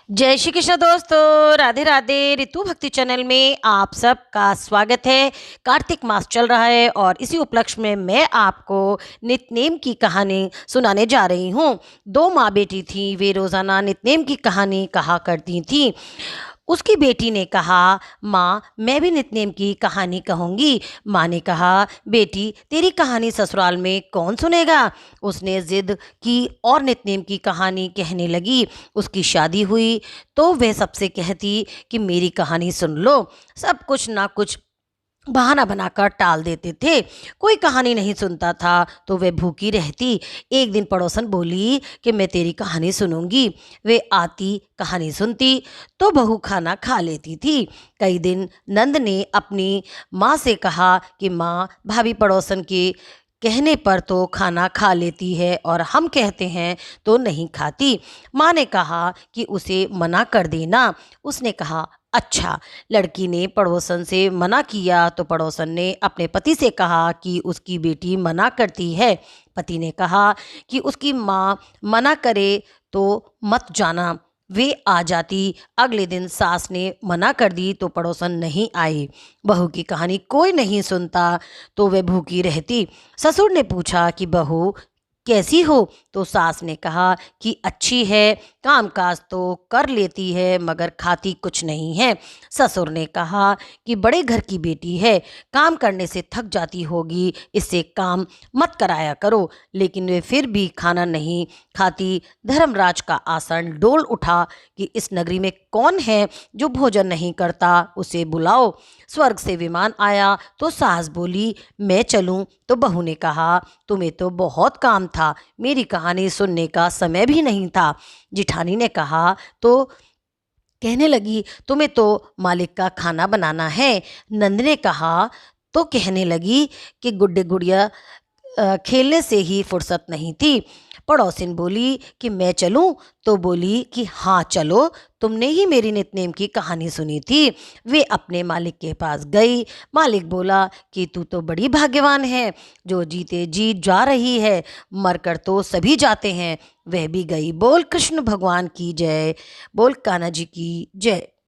जय श्री कृष्ण दोस्तों, राधे राधे। ऋतु भक्ति चैनल में आप सबका स्वागत है। कार्तिक मास चल रहा है और इसी उपलक्ष्य में मैं आपको नित्यनेम की कहानी सुनाने जा रही हूँ। दो माँ बेटी थी, वे रोज़ाना नित्यनेम की कहानी कहा करती थी। उसकी बेटी ने कहा, माँ मैं भी नित्यनेम की कहानी कहूँगी। माँ ने कहा, बेटी तेरी कहानी ससुराल में कौन सुनेगा। उसने जिद की और नित्यनेम की कहानी कहने लगी। उसकी शादी हुई तो वह सबसे कहती कि मेरी कहानी सुन लो। सब कुछ ना कुछ बहाना बनाकर टाल देते थे। कोई कहानी नहीं सुनता था तो वे भूखी रहती। एक दिन पड़ोसन बोली कि मैं तेरी कहानी सुनूंगी। वे आती, कहानी सुनती तो बहू खाना खा लेती थी। कई दिन नंद ने अपनी माँ से कहा कि माँ, भाभी पड़ोसन के कहने पर तो खाना खा लेती है और हम कहते हैं तो नहीं खाती। माँ ने कहा कि उसे मना कर देना। उसने कहा, अच्छा। लड़की ने पड़ोसन से मना किया तो पड़ोसन ने अपने पति से कहा कि उसकी बेटी मना करती है। पति ने कहा कि उसकी माँ मना करे तो मत जाना। वे आ जाती। अगले दिन सास ने मना कर दी तो पड़ोसन नहीं आई। बहू की कहानी कोई नहीं सुनता तो वे भूखी रहती। ससुर ने पूछा कि बहू कैसी हो, तो सास ने कहा कि अच्छी है, कामकाज तो कर लेती है मगर खाती कुछ नहीं है। ससुर ने कहा कि बड़े घर की बेटी है, काम करने से थक जाती होगी, इससे काम मत कराया करो। लेकिन वे फिर भी खाना नहीं खाती। धर्मराज का आसन डोल उठा कि इस नगरी में कौन है जो भोजन नहीं करता, उसे बुलाओ। स्वर्ग से विमान आया तो सास बोली, मैं चलूं, तो बहू ने कहा, तुम्हें तो बहुत काम था, मेरी कहानी सुनने का समय भी नहीं था। जिठानी ने कहा तो कहने लगी, तुम्हें तो मालिक का खाना बनाना है। नंद ने कहा तो कहने लगी कि गुड्डे गुड़िया खेलने से ही फुर्सत नहीं थी। पड़ोसिन बोली कि मैं चलूं, तो बोली कि हाँ चलो, तुमने ही मेरी नित्यनेम की कहानी सुनी थी। वे अपने मालिक के पास गई। मालिक बोला कि तू तो बड़ी भाग्यवान है, जो जीते जी जा रही है, मरकर तो सभी जाते हैं। वह भी गई। बोल कृष्ण भगवान की जय, बोल कान्हा जी की जय।